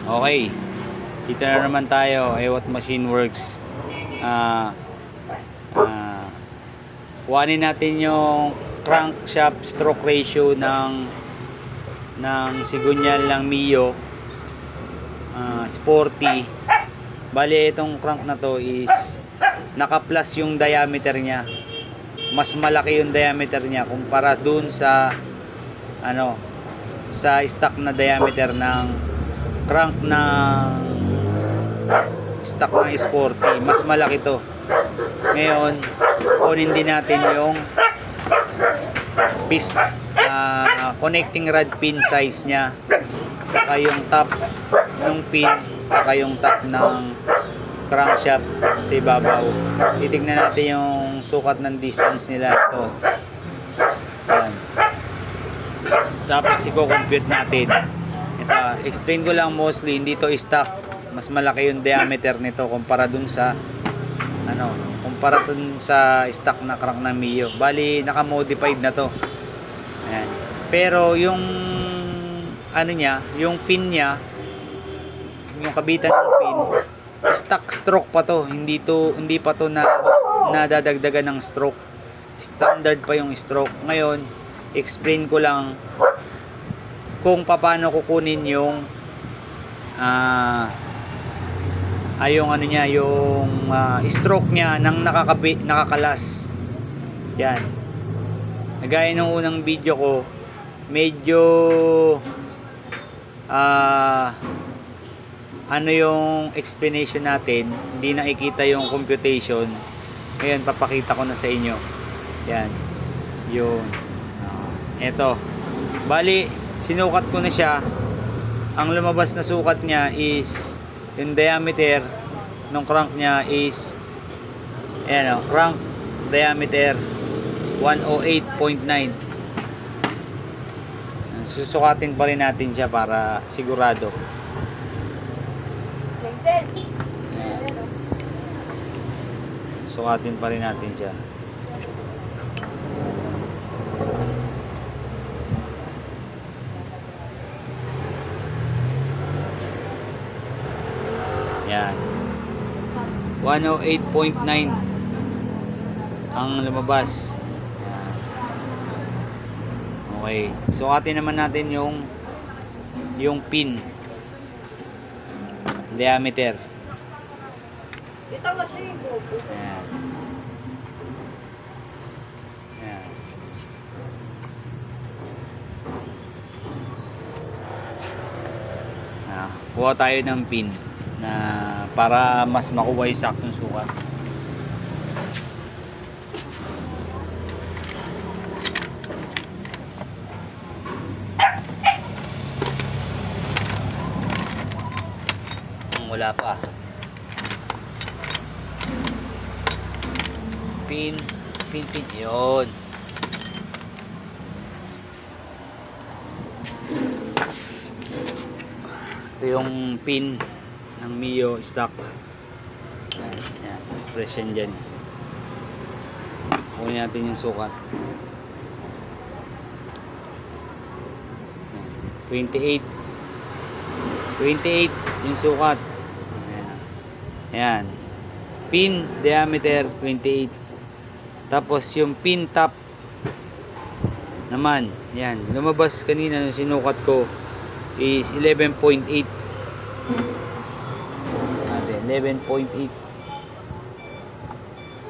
Okay, dito na naman tayo. Ewat Machine Works. Kuhanin natin yung crankshaft stroke ratio ng Sigunyal ng Mio Sporty. Bali itong crank na to is naka-plus yung diameter niya. Mas malaki yung diameter niya kumpara dun sa sa stock na diameter ng crank ng stock ng Sporty. Mas malaki to. Ngayon, kunin din natin yung connecting rod pin size nya, saka yung top ng pin, saka yung top ng crankshaft sa ibabaw. Titignan natin yung sukat ng distance nila ito. Yan. Tapos i-compute natin. Ito, explain ko lang, mostly hindi to stock. Mas malaki yung diameter nito kumpara dun sa stock na crank na Mio. Bali naka-modified na to. Ayan. Pero yung yung pin niya, yung kabitan ng pin, stock stroke pa to. Hindi pa to nadadagdagan ng stroke. Standard pa yung stroke. Ngayon, explain ko lang kung paano kukunin yung stroke niya nang nakakalas. Yan. Gaya ng unang video ko, medyo yung explanation natin, hindi nakikita yung computation. Ngayon papakita ko na sa inyo. Yan. Yun. Ito. Bali, sinukat ko na siya. Ang lumabas na sukat niya is yung diameter ng crank niya is crank diameter 108.9. Susukatin pa rin natin siya para sigurado. Sukatin pa rin natin siya. Yan. 108.9 ang lumabas. Yan. Okay. Sukatin naman natin yung pin diameter. Yan. Yan. Kuha tayo ng pin na para mas makuha yung saktong sukat. Wala pa. Pin. Yun. Ito yung pin ng Mio stock. Yan. Press yan dyan. Kunin natin yung sukat. 28 yung sukat. Ayan. Pin diameter 28. Tapos yung pin top naman, yan, lumabas kanina yung sinukat ko is 11.8. 11.8.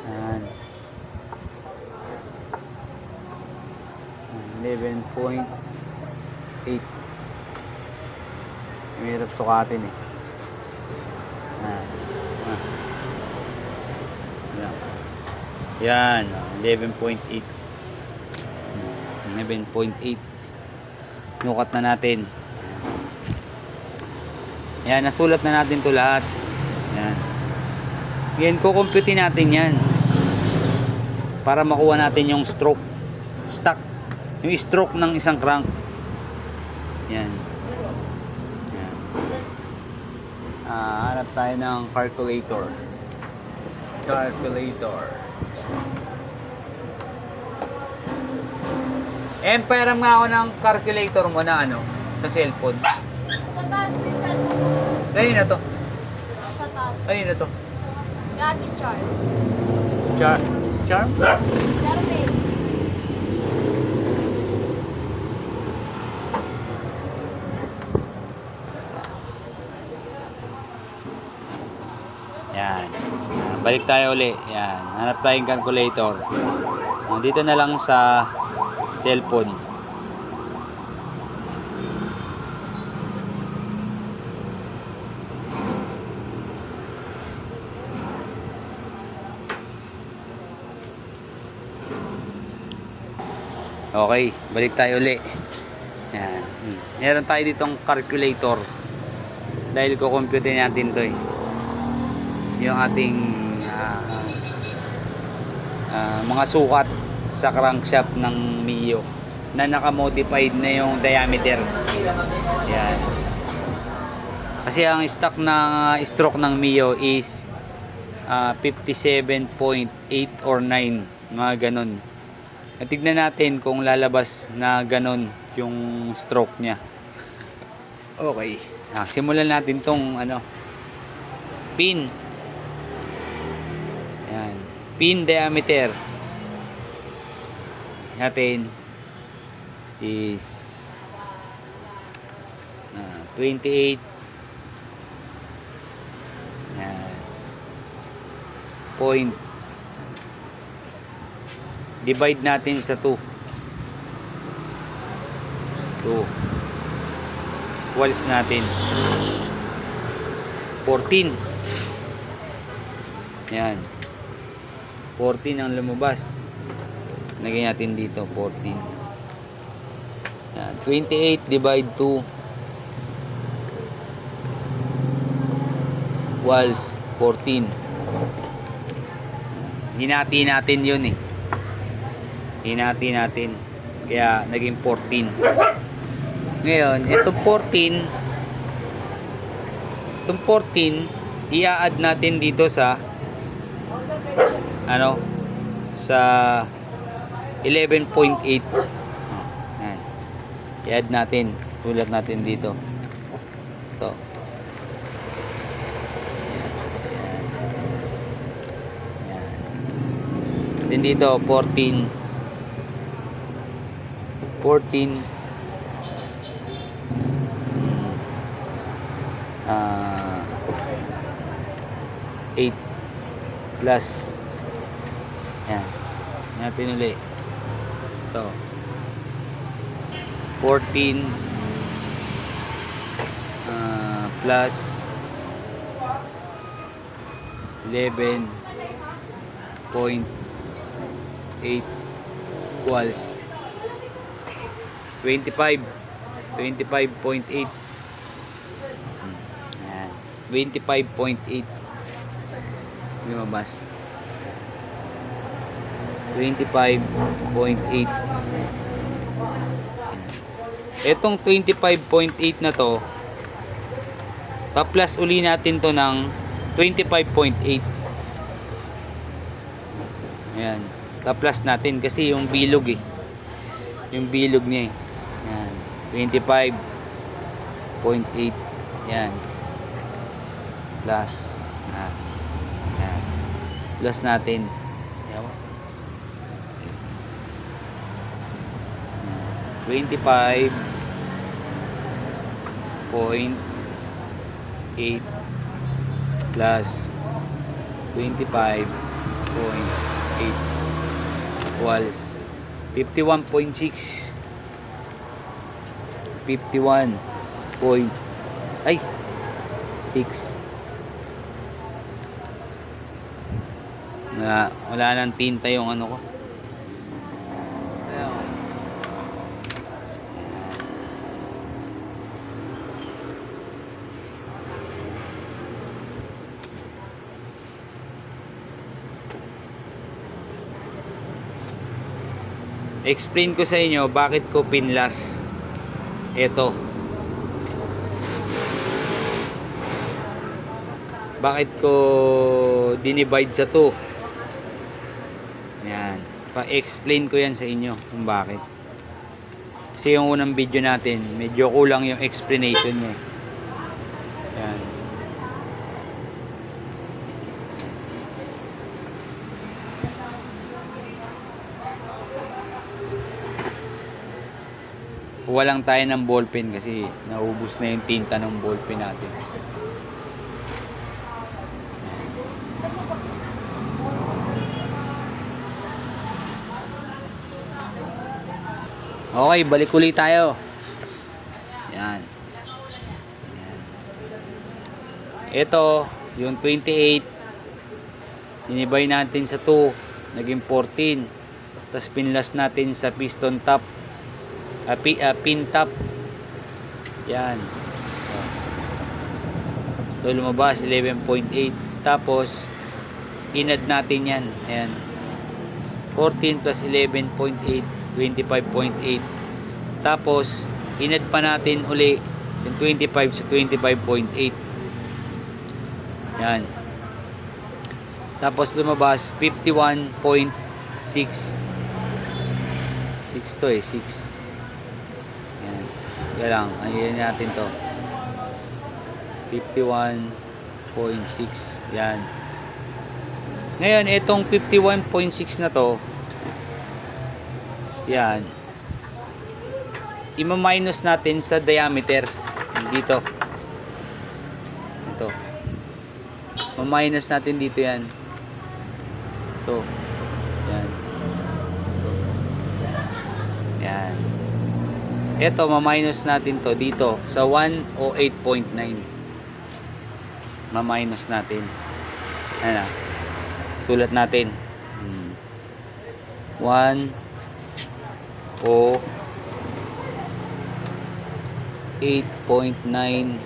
Ayan. 11.8. Mahirap sukatin eh. Yan, 11.8. 11.8. Nukat na natin. Yan, nasulat na natin to lahat. Yan. Yan, kukumputin natin yan para makuha natin yung stroke stock, yung stroke ng isang crank. Yan. Yan. Hanap tayo ng calculator. Param nga ako ng calculator mo na sa cellphone. Ayun na to. Sa taas. Ayun na to. Gati char. Charm? Charmaine. Yan. Balik tayo uli. Yan. Hanap tayong calculator. Dito na lang sa cellphone. Okay, balik tayo uli. Yan. Meron tayo ditong calculator. Dahil ko-compute natin to eh. Yung ating mga sukat sa crankshaft ng Mio na naka-modified na yung diameter. Yan. Kasi ang stock na stroke ng Mio is 57.8 or 9, mga ganun. Tignan natin kung lalabas na ganun yung stroke niya. Okay. Simulan natin tong pin. Yan. Pin diameter natin is 28. Yan. Point. Divide natin sa 2. 2. Equals natin 14. Yan. 14 ang lumabas. Lagyan natin dito 14. Yan. 28 divide 2 equals 14. Hinati natin yun eh. Hinati natin. Kaya naging 14. Ngayon, itong 14, i-add natin dito sa sa 11.8. Yan. I-add natin. Sulat natin dito. Ito. Yan. Then dito 14 8 plus yan natin ulit ito 14 plus 11.8 equals 25.8. Ayan. 25.8 lumabas. 25.8. Etong 25.8 na to, pa-plus uli natin to ng 25.8. Ayan. Pa-plus natin kasi yung bilog eh. Yung bilog niya eh. Yan. 25.8. Yan. Plus. Yan. Plus natin. Yan. 25.8 plus 25.8 equals 51.6. 51 point 6 na wala nang tinta yung ano ko. Explain ko sa inyo bakit ko pinlas ito. Bakit ko dinivide sa 2. Yan. Pa-explain ko yan sa inyo kung bakit. Kasi yung unang video natin, medyo kulang yung explanation niya. Yan. Kuha lang tayo ng ballpen kasi naubos na yung tinta ng ballpen natin. Okay, balik ulit tayo. Yan. Yan. Ito, yung 28. Dinibay natin sa 2. Naging 14. Tapos pinlas natin sa piston top. Pin top. Yan. Ito lumabas, 11.8. Tapos, inad natin yan. Ayan. 14 plus 11.8. 25.8. Tapos inad pa natin uli yung 25 sa 25.8. Yan. Tapos lumabas 51.6. 6 to 6. Yan. Yan lang. Ayan natin to. 51.6. Yan. Ngayon, itong 51.6 na to, yan, ima-minus natin sa diameter dito. Ito, ma-minus natin dito yan. Ito, yan. Ito. Yan. Ito, ma-minus natin to dito sa 108.9. Ma-minus natin. Ano, sulat natin. 8.9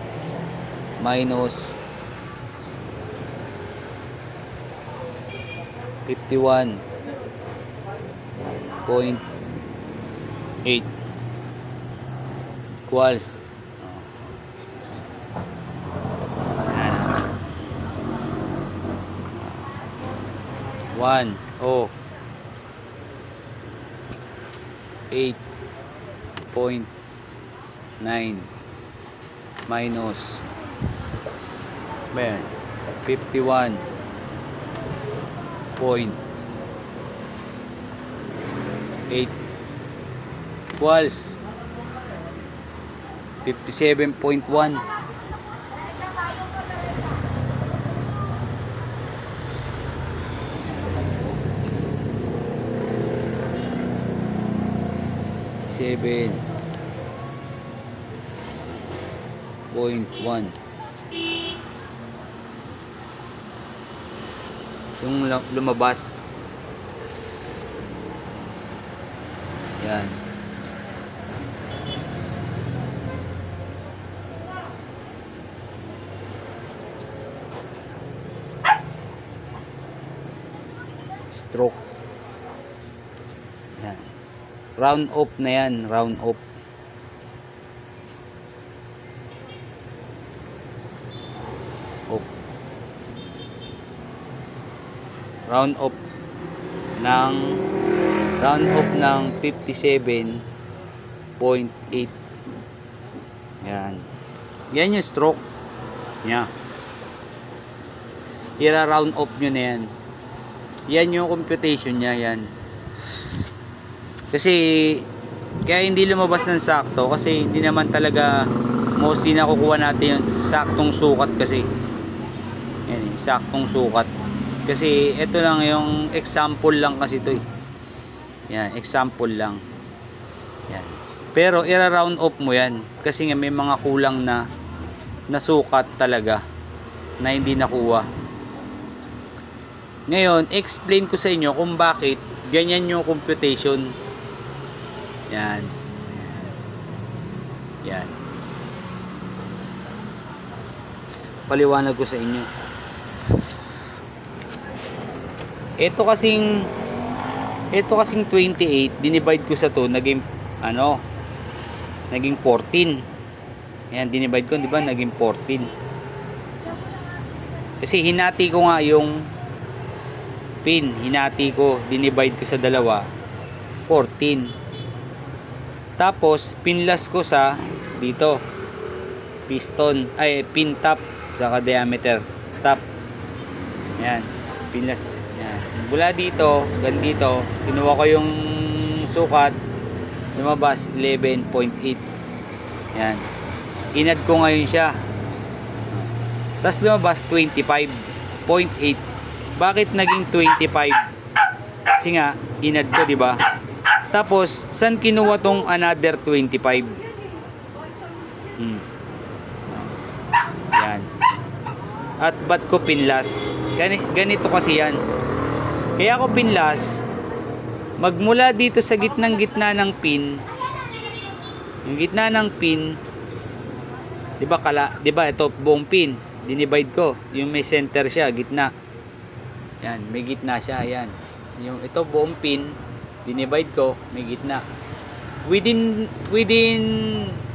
minus 51.8 equals 8.9 minus 51.8 equals 57.1. Seven .1 yung lumabas. Yan. Stroke. Yan. Round off na yan, round off. Round off ng 57.8. Yan. Yan yung stroke niya. I-round off nyo na yan. Yan yung computation niya, yan. Kasi kaya hindi lumabas ng sakto kasi hindi naman talaga mostly nakukuha natin yung saktong sukat kasi. Yan, saktong sukat. Kasi ito lang yung example lang kasi ito eh. Yan, example lang. Yan. Pero i-round off mo yan kasi nga may mga kulang na nasukat talaga na hindi nakuha. Ngayon, explain ko sa inyo kung bakit ganyan yung computation. Yan. Yan. Paliwanag ko sa inyo. Ito kasing 28 dinivide ko sa 2 naging naging 14. Ayan, dinivide ko, di ba? Naging 14. Kasi hinati ko nga yung pin, hinati ko, dinivide ko sa dalawa, 14. Tapos pinlas ko sa dito piston, pin top saka diameter top. Ayan, pinlas. Yan. Mula dito, hanggang dito, kinuha ko yung sukat, lumabas 11.8. Yan. Inad ko ngayon siya. Tapos lumabas 25.8. Bakit naging 25? Kasi nga, inad ko, di ba? Tapos, saan kinuha tong another 25? Yan. At ba't ko pinlas? Ganito kasi yan. Kaya ako pinlas, magmula dito sa gitna ng pin, yung gitna ng pin, 'di ba ito buong pin, dinivide ko, yung may center siya, gitna. Yan, may gitna siya, yan. Yung ito buong pin, dinivide ko, may gitna. Within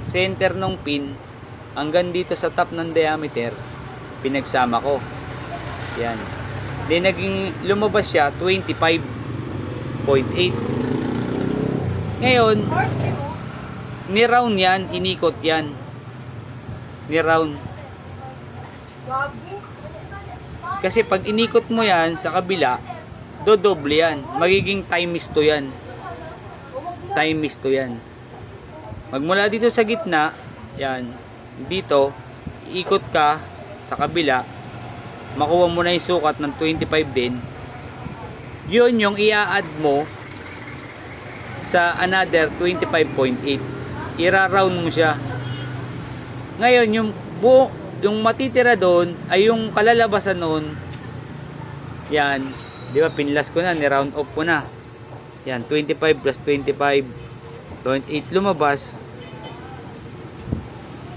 center ng pin hanggang dito sa top ng diameter, pinagsama ko. Yan. Then naging lumabas siya 25.8. Ngayon, ni-round yan, inikot yan. Ni-round. Kasi pag inikot mo yan sa kabila, dodoble yan. Magiging times 2 yan. Times 2 yan. Magmula dito sa gitna, yan, dito, ikot ka sa kabila, makuha mo na yung sukat ng 25 din. Yun yung i-add mo sa another 25.8. Ira-round mo siya. Ngayon, yung matitira doon ay yung kalalabasan noon. Yan. Di ba, pinlas ko na, ni-round off ko na. Yan, 25 plus 25.8 lumabas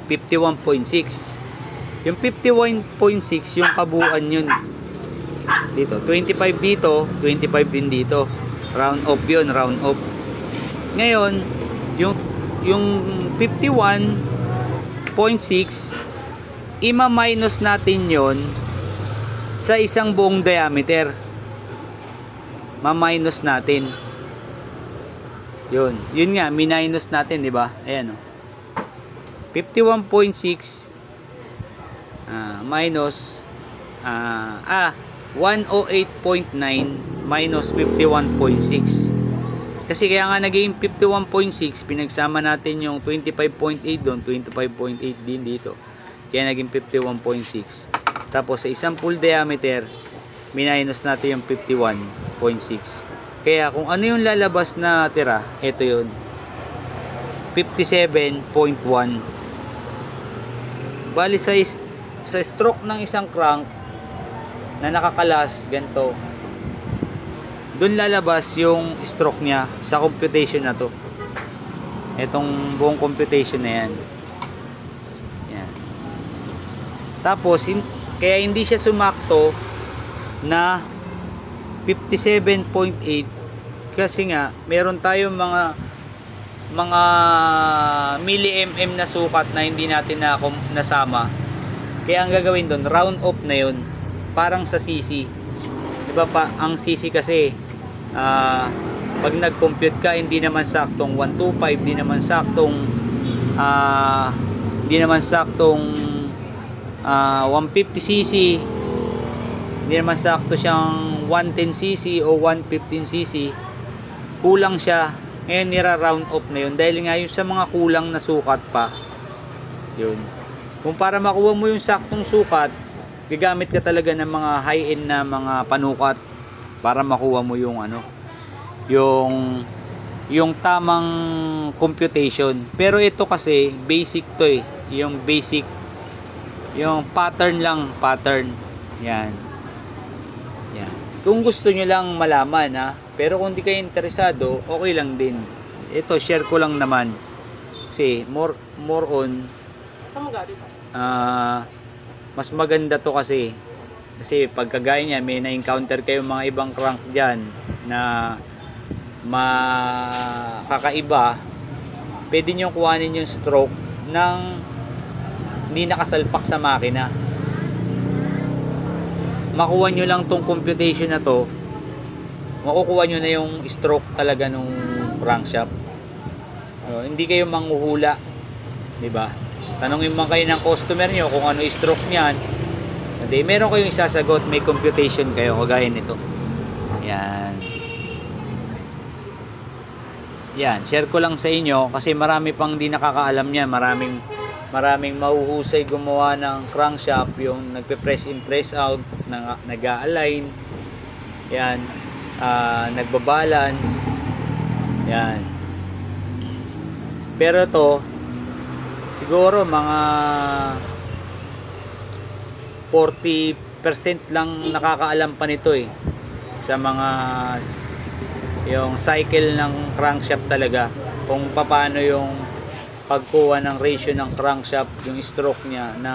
51.6. Yung 51.6 yung kabuuan yun. Dito, 25 dito, 25 din dito. Round off yun, round off. Ngayon, yung 51.6, ima-minus natin yon sa isang buong diameter. Ma-minus natin. Yun nga, minus natin, di ba? Ayan, oh. 51.6 minus 108.9 minus 51.6. Kasi kaya nga naging 51.6, pinagsama natin yung 25.8 doon, 25.8 din dito. Kaya naging 51.6. Tapos sa isang full diameter, minus natin yung 51.6. Kaya kung ano yung lalabas na tira, ito yun. 57.1. Bali sa stroke ng isang crank na nakakalas ganito, doon lalabas yung stroke niya sa computation na to. Itong buong computation na yan. Yan. Tapos kaya hindi siya sumakto na 57.8 kasi nga meron tayong mga milli-mm na sukat na hindi natin nasama. Kaya ang gagawin doon, round off na yun, parang sa CC. Diba pa, ang CC kasi pag nag-compute ka, hindi naman saktong 125, hindi naman saktong 150cc, hindi naman sakto siyang 110cc o 115cc. Kulang siya. Ngayon nira-round off na yun dahil nga yung sa mga kulang na sukat pa yun. Kung para makuha mo yung saktong sukat, gagamit ka talaga ng mga high-end na mga panukat para makuha mo yung yung tamang computation. Pero ito kasi basic to eh, yung basic, yung pattern lang, pattern. Yan. Kung gusto nyo lang malaman pero kung di kayo interesado, okay lang din. Ito, share ko lang naman. Kasi more on mas maganda to kasi pagkagaya niya, may na-encounter kayo mga ibang crank dyan na makakaiba, pwede nyo kuhanin yung stroke ng hindi nakasalpak sa makina. Makuha nyo lang tong computation na to, makukuha nyo na yung stroke talaga nung crankshaft. Hindi kayo manghuhula, diba? Tanongin man kayo ng customer nyo kung ano stroke niyan, hindi, meron kayong isasagot, may computation kayo kagaya nito. Yan, share ko lang sa inyo kasi marami pang di nakakaalam niyan. Maraming mahuhusay gumawa ng crankshaft, yung nagpe-press in, press out, nag-a-align. Yan, nagbabalance. Yan. Pero to siguro mga 40% lang nakakaalam pa nito eh. Sa mga yung cycle ng crankshaft talaga, kung paano yung pagkuha ng ratio ng crankshaft, yung stroke niya na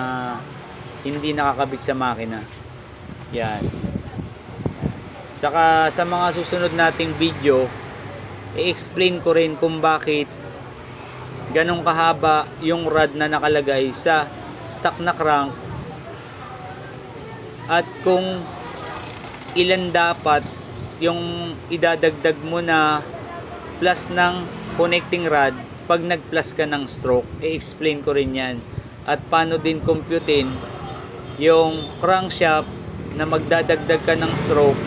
hindi nakakabit sa makina. Yan. Saka sa mga susunod nating video, i-explain ko rin kung bakit ganong kahaba yung rod na nakalagay sa stock na crank at kung ilan dapat yung idadagdag mo na plus ng connecting rod pag nag-plus ka ng stroke. I-explain ko rin yan. At paano din computein yung crankshaft na magdadagdag ka ng stroke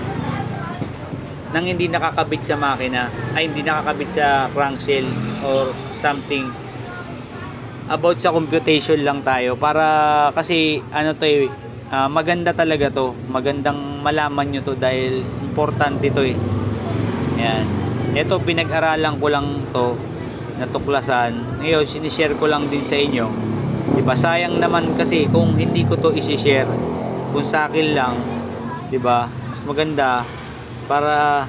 nang hindi nakakabit sa makina, ay hindi nakakabit sa crankshell or something. About sa computation lang tayo para kasi ano to eh, maganda talaga to, magandang malaman nyo to dahil importante to eh. Yan, ito pinag-aralan ko lang to, natuklasan. Ngayon sinishare ko lang din sa inyo, diba? Sayang naman kasi kung hindi ko to isi-share, kung sa akin lang, diba? Mas maganda para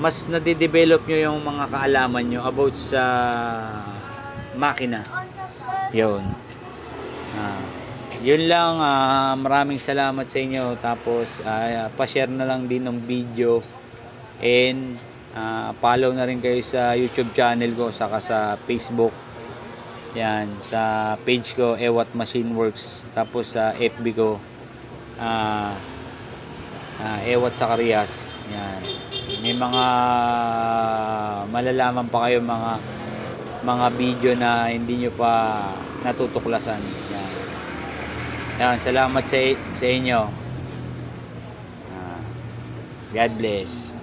mas nade-develop nyo yung mga kaalaman nyo about sa makina. Yun. Yun lang. Maraming salamat sa inyo. Tapos pa-share na lang din ng video and follow na rin kayo sa YouTube channel ko saka sa Facebook. Yan, sa page ko Ewat Machine Works. Tapos sa FB ko Ewat Zacarias. Yan. May mga malalaman pa kayo mga video na hindi nyo pa natutuklasan. Yan. Yan, salamat sa inyo. God bless.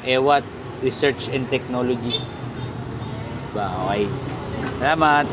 Ewat Research and Technology. Okay. Salamat.